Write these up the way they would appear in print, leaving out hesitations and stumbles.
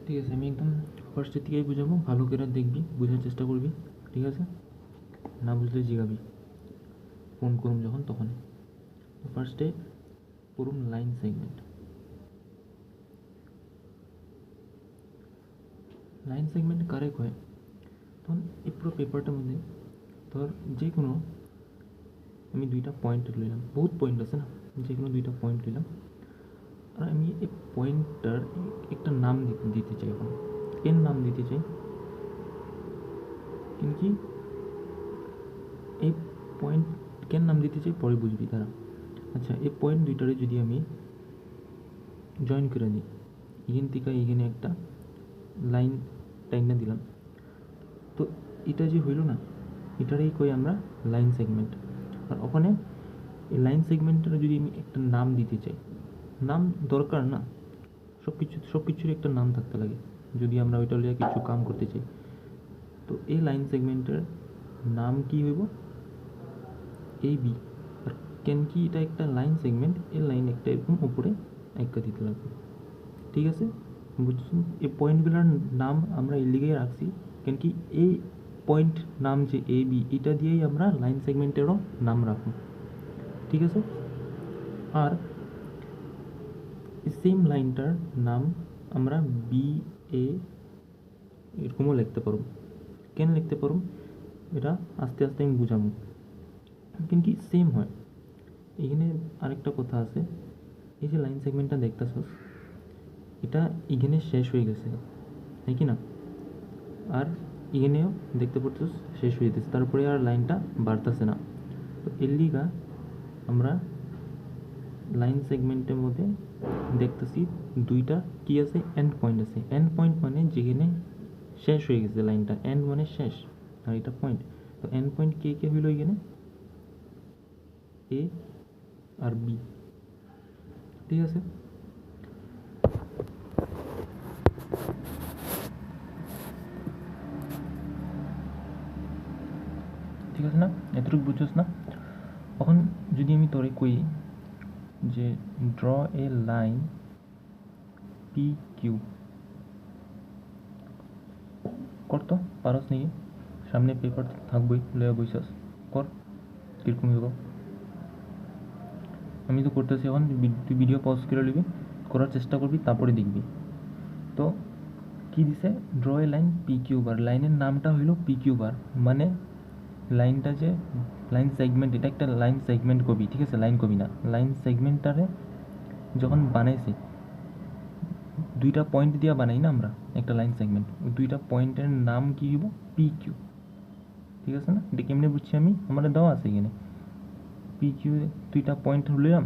ঠিক আছে, আমি একদম ফার্স্টের থেকেই বুঝাবো, ভালো করে দেখবি, বোঝার চেষ্টা করবি, ঠিক আছে? না বুঝলে জিগাবি, ফোন করুম যখন তখন। ফার্স্টে করুম লাইন সেগমেন্ট। লাইন সেগমেন্ট কারে কয়? তখন এই পুরো পেপারটার মধ্যে ধর যে কোনো আমি দুইটা পয়েন্ট লইলাম, বহুত পয়েন্ট আছে না, যে কোনো দুইটা পয়েন্ট লইলাম, আর আমি এই পয়েন্টটার একটা নাম দিতে চাই। এখন কেন নাম দিতে চাই? কিন্তু এই পয়েন্ট কেন নাম দিতে চাই পরে বুঝবি তারা। আচ্ছা, এই পয়েন্ট দুইটারে যদি আমি জয়েন করে দিই, এখান থেকে এখানে একটা লাইন টাইনা দিলাম, তো এটা যে হইল না, এটারই কই আমরা লাইন সেগমেন্ট। আর ওখানে এই লাইন সেগমেন্টের যদি আমি একটা নাম দিতে চাই, নাম দরকার না, সব কিছুর একটা নাম থাকতে লাগে যদি আমরা ওইটা লিয়ে কিছু কাম করতে চাই। তো এই লাইন সেগমেন্টের নাম কি হইব? A B. আর কেন কি এটা একটা লাইন সেগমেন্ট, এই লাইন একটা এরকম উপরে একটা দিতে লাগবে, ঠিক আছে? বুঝছেন? এই পয়েন্টগুলোর নাম আমরা এই লিগেই রাখছি, কেন কি এই পয়েন্ট নাম যে এ বি, এটা দিয়েই আমরা লাইন সেগমেন্টেরও নাম রাখবো, ঠিক আছে? আর সেম লাইনটার নাম আমরা বি এ এরকমও লিখতে পারব। কেন লিখতে পারব এটা আস্তে আস্তে আমি বুঝাবো, কিন্তু সেম হয়। এখানে আরেকটা কথা আছে, এই যে লাইন সেগমেন্টটা দেখতেছস, এটা এখানে শেষ হয়ে গেছে, তাই কি না? আর এখানেও দেখতে পাচ্ছস শেষ হয়ে গেছে, তারপরে আর লাইনটা বাড়তেছে না। তো এর লিগা আমরা লাইন সেগমেন্টের মধ্যে দেখতেছি দুইটা কি আছে, এন্ড পয়েন্ট আছে। এন্ড পয়েন্ট মানে যেখানে শেষ হয়ে গেছে লাইনটা, এন্ড মানে শেষ, আর এটা পয়েন্ট। তো এন্ড পয়েন্ট কে কে হইল এখানে? এ আর বি, ঠিক আছে? ঠিক আছে না? এতটুকু বুঝছস না? এখন যদি আমি তোরে কই যে draw a line P Q, করতো পারস নাকি? সামনে পেপার থাকবই, লয়ে বইছস, কর, কীরকম হইব? আমি তো করতেছি এখন, তুই ভিডিও পজ করে নিবি, করার চেষ্টা করবি, তারপরে দেখবি। তো কি দিছে? Draw a line P Q বার, লাইনের নামটা হইল পি কিউ বার, মানে লাইনটা যে লাইন সেগমেন্ট, এটা একটা লাইন সেগমেন্ট কবি, ঠিক আছে? লাইন কবি না, লাইন সেগমেন্টটারে যখন বানাইছি, দুইটা পয়েন্ট দিয়া বানাই না আমরা একটা লাইন সেগমেন্ট, ওই দুইটা পয়েন্টের নাম কি হইব? পি কিউ, ঠিক আছে না? এটা কেমনি বুঝছি আমি? আমার দেওয়া আছে এখানে পি কিউ, দুইটা পয়েন্ট লইলাম,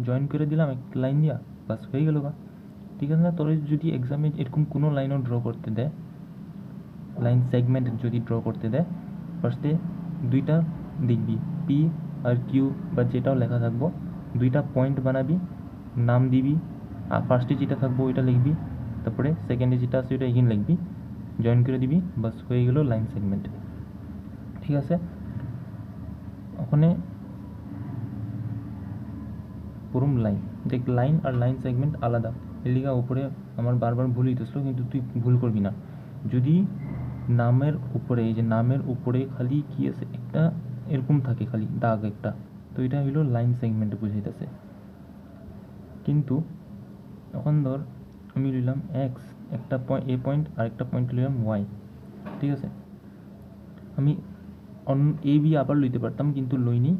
জয়েন করে দিলাম একটা লাইন দিয়া, বাস হয়ে গেল। বা ঠিক আছে না? তোর যদি এক্সামে এরকম কোনো লাইনও ড্র করতে দেয়, লাইন সেগমেন্ট যদি ড্র করতে দেয়, ফার্স্টে দুইটা দেখবি, পি আর কিউ বা যেটাও লেখা থাকবো, দুইটা পয়েন্ট বানাবি, নাম দিবি, আর ফার্স্টে যেটা থাকবো ওইটা লিখবি, তারপরে সেকেন্ডে যেটা আছে ওইটা এগিন লিখবি, জয়েন করে দিবি, বাস হয়ে গেল লাইন সেগমেন্ট, ঠিক আছে? ওখানে পুরুম লাইন দেখ, লাইন আর লাইন সেগমেন্ট আলাদা, এর লিগা উপরে আমার বারবার ভুল হইতেছিল, কিন্তু তুই ভুল করবি না। যদি নামের উপরে, এই যে নামের উপরে খালি কি আছে, একটা এরকম থাকে খালি দাগ একটা, তো এটা হইল লাইন সেগমেন্ট বুঝাইতেছে। কিন্তু এখন ধর আমি লইলাম এক্স, একটা পয়েন্ট এ পয়েন্ট, আর একটা পয়েন্ট লইলাম ওয়াই, ঠিক আছে? আমি এ বি আবার লইতে পারতাম, কিন্তু লইনি,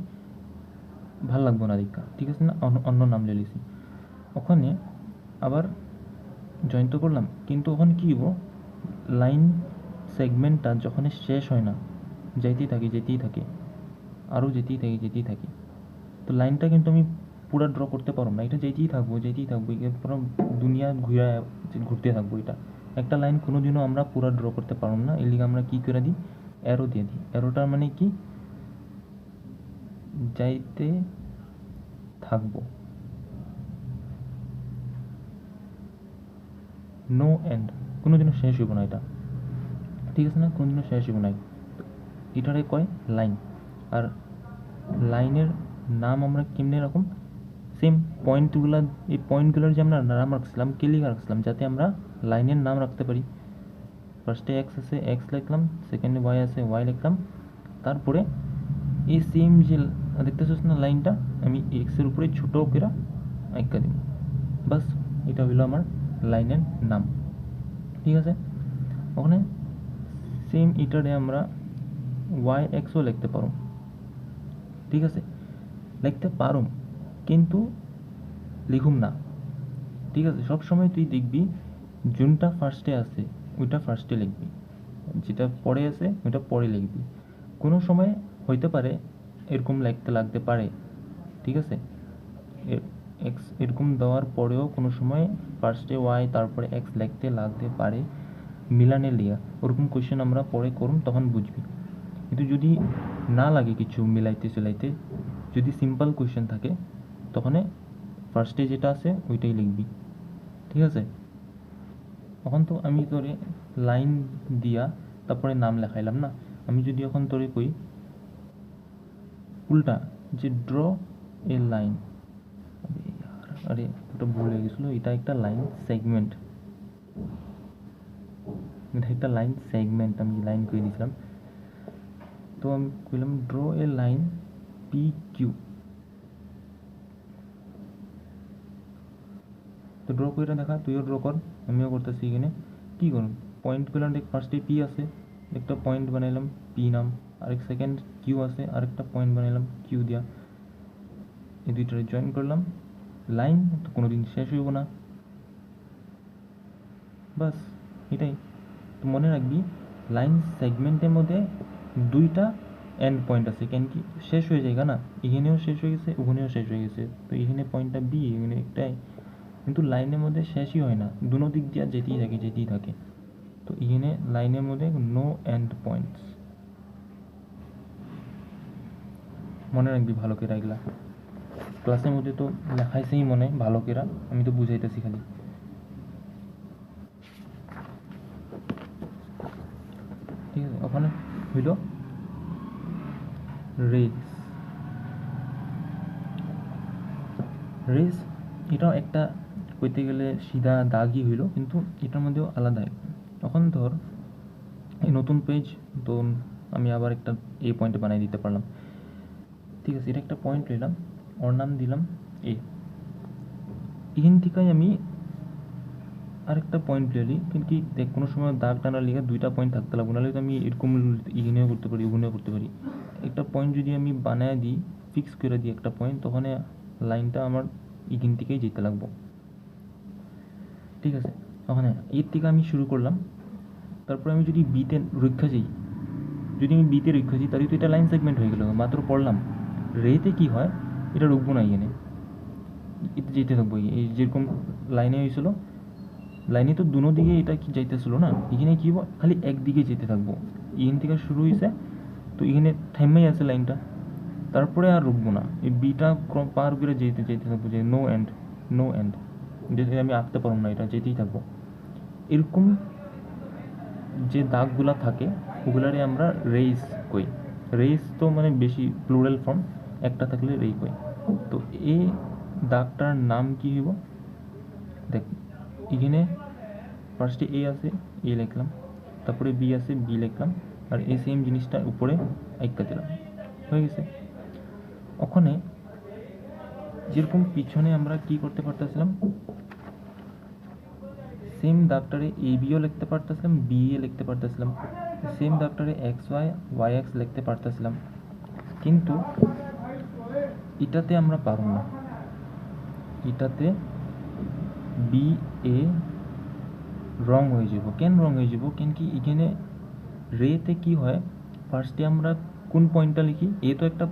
ভাল লাগবো না দেখা, ঠিক আছে না? অন্য নাম লিখেছি। ওখানে আবার জয়েন তো করলাম, কিন্তু ওখানে কী হবো, লাইন সেগমেন্টটা যখন শেষ হয় না, যেতেই থাকে, আরও যেতেই থাকে, তো লাইনটা কিন্তু আমি পুরো ড্র করতে পারবো না, এটা যেতেই থাকবো, পুরো দুনিয়া ঘুরতে থাকবো। এটা একটা লাইন কোনোদিনও আমরা পুরো ড্র করতে পারবো না, এর লিগে আমরা কী করে দিই? অ্যারো দিয়ে দিই। অ্যারোটার মানে কি? যাইতে থাকবো, নো এন্ড, কোনোদিনও শেষ হইব না এটা, ঠিক আছে না? কোনোদিনও শেষ হইব না, এটারে কয় লাইন। আর লাইনের নাম আমরা কেমনে এরকম সেম পয়েন্টগুলো, এই পয়েন্টগুলোর যে আমরা নাম রাখছিলাম, কে লিখে রাখছিলাম, যাতে আমরা লাইনের নাম রাখতে পারি। ফার্স্টে এক্স আছে এক্স লিখলাম, সেকেন্ডে ওয়াই আছে ওয়াই লিখলাম, তারপরে এই সেম যে দেখতেছিস না লাইনটা, আমি এক্সের উপরে ছোটো করে আঁকা দিব। বাস, এটা হইলো আমার লাইনের নাম। ঠিক আছে, ওখানে সেম এটারে আমরা ওয়াই এক্সও লিখতে পারো। ঠিক আছে, লিখতে পারো কিন্তু লিখুম না। ঠিক আছে, সবসময় তুই দেখবি যোনটা ফার্স্টে আছে ওইটা ফার্স্টে লিখবি, যেটা পরে আছে ওইটা পরে লিখবি। কোনো সময় হইতে পারে এরকম লিখতে লাগতে পারে। ঠিক আছে, এক্স এরকম দেওয়ার পরেও কোনো সময় ফার্স্টে ওয়াই তারপরে এক্স লিখতে লাগতে পারে মিলানে লিয়া। ওরকম কোয়েশ্চেন আমরা পরে করুম, তখন বুঝবি। কিন্তু যদি না লাগে কিছু মিলাইতে চিলাইতে, যদি সিম্পল কোয়েশ্চেন থাকে, তখন ফার্স্টে যেটা আছে ওইটাই লিখবি। ঠিক আছে, এখন তো আমি তোরে লাইন দিয়া তারপরে নাম লেখাইলাম না। আমি যদি এখন তোরে কই উল্টা যে ড্র এ লাইন, আরে ওটা ভুলে গেছিলো, এটা একটা লাইন সেগমেন্ট, এটা একটা লাইন সেগমেন্ট আমি লাইন করে দিয়েছিলাম। তো আমি কইলাম draw a line P Q. তো ড্র করে দেখা, তুইও ড্র কর, আমিও করতেছি। এখানে কী করুন, পয়েন্ট পেলাম, দেখ ফার্স্টে পি আছে, একটা পয়েন্ট বানাইলাম পি নাম, আরেক সেকেন্ড কিউ আছে, আরেকটা পয়েন্ট বানাইলাম কিউ দিয়া, এই দুইটারে জয়েন করলাম। লাইন তো কোনো দিন শেষ হইব না, বাস এটাই। তো মনে রাখবি লাইন সেগমেন্টের মধ্যে দুইটা এন্ড পয়েন্ট আছে, কেন কি শেষ হয়ে যায় না, এখানেও শেষ হয়ে গেছে ওখানেও শেষ হয়ে গেছে, তো এখানে পয়েন্টটা বি, এখানে একটাই, কিন্তু লাইনের মধ্যে শেষই হয় না, দুনো দিক দিয়ে যেতেই থাকে। তো এখানে লাইনের মধ্যে নো এন্ড পয়েন্টস, মনে রাখবি ভালো করে এগুলা। ক্লাসের মধ্যে তো লেখাইছেই মনে ভালো করে, আমি তো বুঝাইতেছি খালি। ঠিক আছে, ওখানে হইল রেস। রেস এটাও একটা কইতে গেলে সিধা দাগই হইল, কিন্তু এটার মধ্যেও আলাদা। এখন ধর এই নতুন পেজ, তো আমি আবার একটা এ পয়েন্টে বানিয়ে দিতে পারলাম। ঠিক আছে, এটা একটা পয়েন্ট নিলাম, ওর নাম দিলাম এ। এখান থেকে আমি আরেকটা পয়েন্ট লিখলি, কিন্তু দেখ কোনো সময় দাগ টানার লিখে দুইটা পয়েন্ট থাকতে লাগবে, নাহলে তো আমি এরকম এখানেও করতে পারি ওখানেও করতে পারি। একটা পয়েন্ট যদি আমি বানায় দিই, ফিক্স করে দিই একটা পয়েন্ট, তখন লাইনটা আমার এখান থেকেই যেতে লাগবো। ঠিক আছে, ওখানে এর থেকে আমি শুরু করলাম, তারপরে আমি যদি বিতে রক্ষা যাই, যদি আমি বিতে রক্ষা যাই, তাহলে তো এটা লাইন সেগমেন্ট হয়ে গেল, মাত্র পড়লাম। রেতে কি হয়, এটা রুখবো না, এখানে এতে যেতে থাকবো। এই যেরকম লাইনে হয়েছিল, লাইনে তো দুনো দিকে এটা কি যাইতেছিল না, এখানে কি হবো, খালি একদিকে যেতে থাকবো। এখান থেকে শুরু হয়েছে, তো এখানে থেমেই আছে লাইনটা, তারপরে আর রুখবো না, এই বিটা পার করে যেতে থাকবো, যে নো এন্ড নো এন্ড, যেটা আমি আঁকতে পারবো না, এটা যেতেই থাকবো। এরকম যে দাগগুলা থাকে ওগুলারে আমরা রেস কই। রেস তো মানে বেশি প্লুরাল ফর্ম, একটা থাকলে রেই কই। তো এই দাগটার নাম কি হইব, দেখ এখানে ফার্স্টে এ আছে এ লিখলাম, তারপরে বি আছে বি লিখলাম, আর এই সেম জিনিসটা উপরে আইকা দিলাম, হয়ে গেছে। ওখানে যেরকম পিছনে আমরা কি করতে পারতেছিলাম, সেম দাগটারে এ বিও লিখতে পারতেছিলাম, বি এ লিখতে পারতেছিলাম, সেম দাগটারে এক্স ওয়াই ওয়াই এক্স লিখতে পারতেছিলাম, কিন্তু এটাতে আমরা পারব না। এটাতে বি এ রং হয়ে যাব। কেন রং হয়ে যাব, কেন কি এখানে রেতে কি হয়, ফার্স্টে আমরা কোন পয়েন্টটা লিখি, এ তো একটা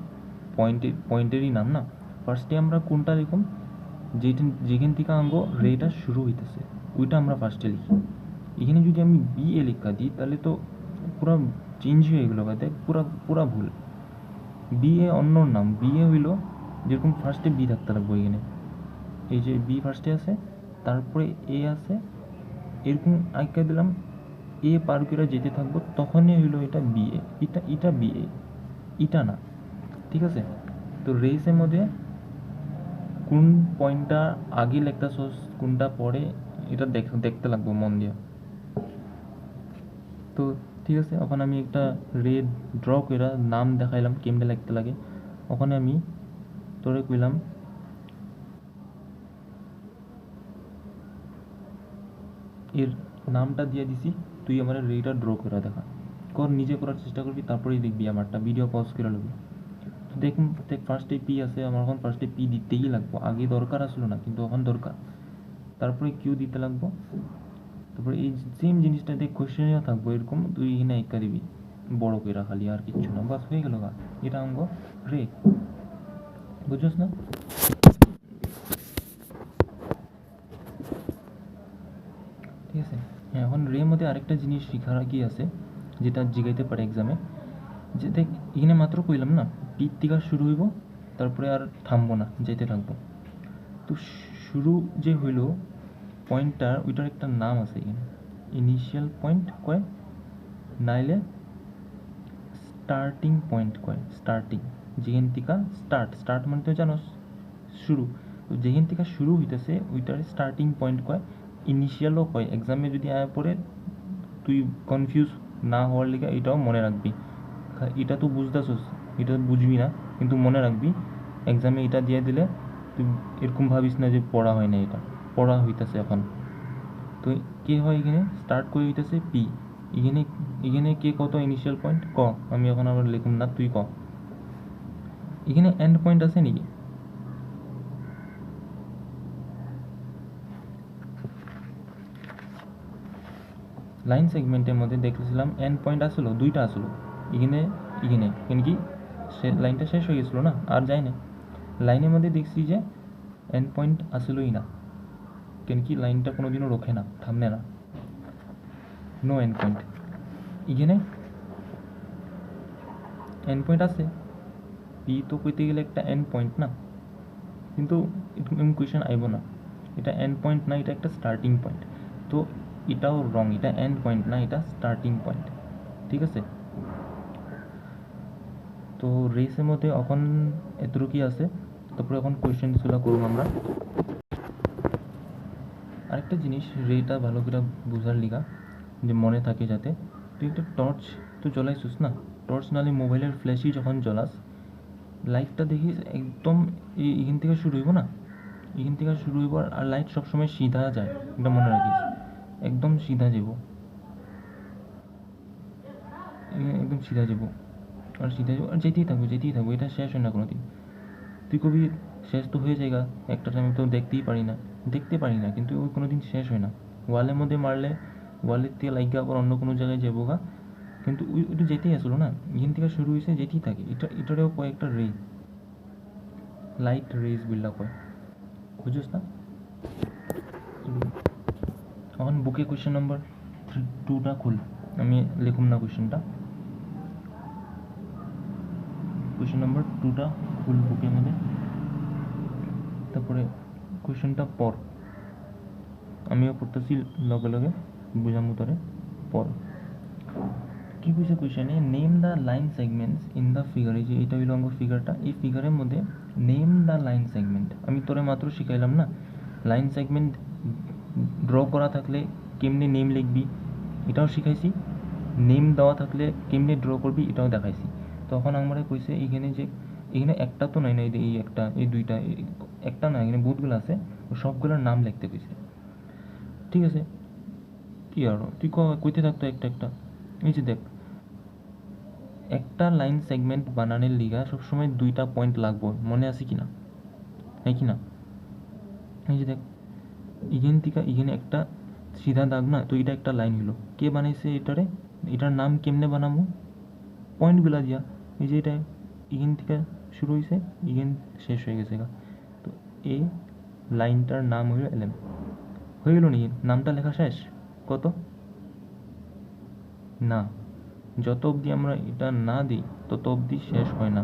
পয়েন্টেরই নাম না, ফার্স্টে আমরা কোনটা লিখুম, যেখান থেকে আঙ্গো রেটা শুরু হইতেছে ওইটা আমরা ফার্স্টে লিখি। এখানে যদি আমি বি এ লেখা দিই, তাহলে তো পুরো চেঞ্জ হয়ে গেলো, দেখ পুরা ভুল। বি এ অন্য নাম, বি এ হইল যেরকম ফার্স্টে বি থাকতে লাগবো, এখানে এই যে বি ফার্স্টে আছে, তারপরে এ আছে, এরকম আঁকা দিলাম, এ পার করে যেতে থাকবো, তখনই হইলো এটা বি এ, এটা বি এ, এটা না। ঠিক আছে, তো রেসের মধ্যে কোন পয়েন্টটা আগে লিখতেছস কোনটা পরে, এটা দেখতে লাগবো মন দিয়া। তো ঠিক আছে, ওখানে আমি একটা রেড ড্র কইরা নাম দেখাইলাম কেমনে লিখতে লাগে। ওখানে আমি তোরে কইলাম এর নামটা দিয়ে দিছি, তুই আমার রেটা ড্র করে দেখা। কর, নিজে করার চেষ্টা করবি, তারপরেই দেখবি আমারটা। ভিডিও পজ করে লবি। তো দেখ, ফার্স্টে পি আছে, আমার এখন ফার্স্টে পি দিতেই লাগবো। আগে দরকার আসলো না, কিন্তু এখন দরকার। তারপরে কিউ দিতে লাগবো। তারপরে এই সেম জিনিসটা দেখ কোয়েশ্চেনেও থাকবো এরকম, তুই এখানে একা দিবি বড় করে, খালি আর কিচ্ছু না, বাস হয়ে গেল। এটা অঙ্গ রে, বুঝছস না? ঠিক আছে। হ্যাঁ, এখন রে মধ্যে আরেকটা জিনিস শিখার কি আছে, যেটা জিগাইতে পারে এক্সামে, যে দেখ এখানে মাত্র কইলাম না পির থেকে শুরু হইব, তারপরে আর থামবো না, যেতে থাকবো। তো শুরু যে হইল পয়েন্টটার, ওইটার একটা নাম আছে এখানে, ইনিশিয়াল পয়েন্ট কয়, নাইলে স্টার্টিং পয়েন্ট কয়। স্টার্টিং, যেখান থেকে স্টার্ট মানে তো জানোস শুরু, তো যেখান থেকে শুরু হইতেছে ওইটার স্টার্টিং পয়েন্ট কয়। ইনিশিয়ালও কয়। এক্সামে যদি আয়া পড়ে তুই কনফিউজ না হওয়ার লিগে এটাও মনে রাখবি। এটা তো বুঝতেছস, এটা বুঝবি না, কিন্তু মনে রাখবি এক্সামে এটা দিয়ে দিলে তুই এরকম ভাবিস না যে পড়া হয় না, এটা পড়া হইতেছে এখন। তো কে হয় এখানে স্টার্ট করে হইতেছে পি। এখানে এখানে কে কত ইনিশিয়াল পয়েন্ট ক, আমি এখন আবার লিখুন না, তুই ক। এখানে এন্ড পয়েন্ট আছে নাকি? লাইন সেগমেন্টের মধ্যে দেখতেছিলাম এন্ড পয়েন্ট আসলো, দুইটা আসলো। এখানে এখানে কেন কি লাইনটা শেষ হয়ে গেছিলো না, আর যায় না। লাইনের মধ্যে দেখছি যে এন্ড পয়েন্ট আসলোই না, কেন কি লাইনটা কোনোদিনও রোখে না, থামনে না, নো এন্ড পয়েন্ট। এখানে এন্ড পয়েন্ট আছে, পি তো কইতে গেলে একটা এন্ড পয়েন্ট না, কিন্তু এরকম কোয়েশ্চেন আইব না। এটা এন্ড পয়েন্ট না, এটা একটা স্টার্টিং পয়েন্ট। তো এটাও রং, এটা এন্ড পয়েন্ট না, এটা স্টার্টিং পয়েন্ট। ঠিক আছে। তো রেসের মধ্যে এখন এতটুকুই আছে। তারপরে এখন কোয়েশ্চেনগুলো করবো আমরা। আরেকটা জিনিস রেটা ভালো করে বোঝার লিগা, যে মনে থাকে যাতে, তুই একটা টর্চ তো জ্বলাইছিস না, টর্চ নালে মোবাইলের ফ্ল্যাশই যখন জ্বলাস, লাইটটা দেখিস একদম এখান থেকে শুরু হইব না, এখান থেকে শুরু হইব, আর লাইট সবসময় সিধা যায়, এটা মনে রাখিস। একদম সিধা যাব, একদম সিধা যাব, আর সিধা যাব, আর যেতেই থাকবো, এটা শেষ হয় না কোনো দিন। তুই কবি শেষ তো হয়ে যায়গা, একটা টাইমে তো দেখতে পারি না, কিন্তু ওই কোনো দিন শেষ হয় না। ওয়ালের মধ্যে মারলে ওয়ালের থেকে লাইগা আবার অন্য কোনো জায়গায় যাবো গা, কিন্তু ওইটা যেতেই আসলো না, এখান থেকে শুরু হয়েছে যেতেই থাকে। এটারেও কয়েকটা রে, লাইট রেজ বিল্লা কয়, বুঝছিস না? এখন বুকে কোয়েশ্চেন নাম্বার 2টা খুল, আমি লিখুম না কোয়েশ্চেনটা। কোয়েশ্চেন নাম্বার 2টা খুল বুকের মধ্যে, তারপরে কোয়েশ্চেনটা পড়, আমিও পড়তেছি লগে লগে, বুঝামু তোরে, পড়। কি কইছে কোয়েশ্চেনে, name the line segments in the figure. এই যে এটা হইল অঙ্গ ফিগারটা, এই ফিগারের মধ্যে নেম দ্য লাইন সেগমেন্ট। আমি তোরে মাত্র শিখাইলাম না, লাইন সেগমেন্ট ড্র করা থাকলে কেমনে নেম লিখবি এটাও শিখাইছি, নেম দেওয়া থাকলে কেমনে ড্র করবি এটাও দেখাইছি। তখন আমরা কইছে এখানে যে এখানে একটা তো নাই না, এই একটা, এই দুইটা, একটা না, এখানে বহুতগুলো আছে, সবগুলোর নাম লিখতে কইছে। ঠিক আছে, কি আর তুই কইতে থাকতো একটা একটা। এই যে দেখ, একটা লাইন সেগমেন্ট বানানোর লিগা সবসময় 2টা পয়েন্ট লাগবে, মনে আছে কি না? হ্যাঁ কি না? এই যে দেখ, এখান থেকে এখানে একটা সিধা দাগ না, তো এটা একটা লাইন হলো, কে বানাইছে এটারে? এটার নাম কেমনে বানাবো? পয়েন্টগুলা দিয়া। এই যে এটা এখান থেকে শুরু হয়েছে, এখান শেষ হয়ে গেছে গা, তো এই লাইনটার নাম হইল এলএম। হয়ে গেল নি? নামটা লেখা শেষ? কত না, যত অবধি আমরা এটা না দিই তত অবধি শেষ হয় না।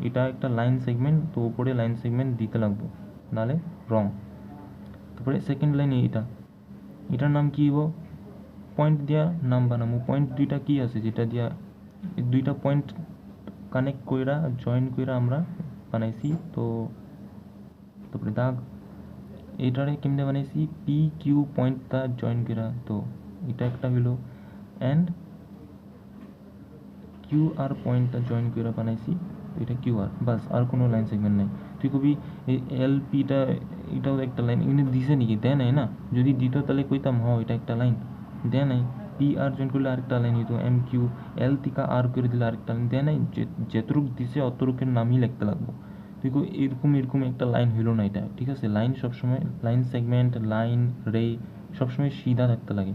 এটা একটা লাইন সেগমেন্ট, তো উপরে লাইন সেগমেন্ট দিতে লাগবো, নাহলে রং। তারপরে সেকেন্ড লাইনে এটার নাম কি হইব? পয়েন্ট দিয়া নাম বানাবো। পয়েন্ট দুইটা কি আছে যেটা দিয়া দুইটা পয়েন্ট কানেক্ট কইরা জয়েন কইরা আমরা বানাইছি, তো তারপরে দাগ, এটারে কেমনে বানাইছি পি কিউ পয়েন্টটা জয়েন করা, তো এটা একটা হইলো অ্যান্ড কিউ আর পয়েন্টটা জয়েন করে বানাইছি, তো এটা কিউ আর, বাস আর কোনো লাইন সেগমেন্ট নাই। তুই কবি এই এল পিটা এটাও একটা লাইন এখানে দিছে নাকি, দেয় নাই না, যদি দিত তাহলে কইতাম হ এটা একটা লাইন, দেয় নাই। পি আর জয়েন করলে আরেকটা লাইন হইতো, এম কিউ এল থেকে আর করে দিলে আরেকটা লাইন, দেয় নাই, যেতটুক দিছে অতটুকের নামই লিখতে লাগবো। তুই এরকম এরকম একটা লাইন হইলো না এটা, ঠিক আছে? লাইন সবসময়, লাইন সেগমেন্ট, লাইন রে সবসময় সিধা থাকতে লাগে।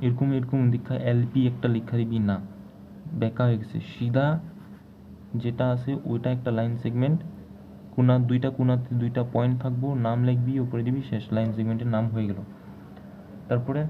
এরকম এরকম লিখা এলপি একটা লিখা দিবি না, বেঁকা হয়ে গেছে। সিধা যেটা আছে ওইটা একটা লাইন সেগমেন্ট, দুইটা কোণাতে দুইটা পয়েন্ট থাকবো, নাম লিখবি, উপরে দিবি, শেষ, লাইন সেগমেন্টের নাম হয়ে গেল। তারপরে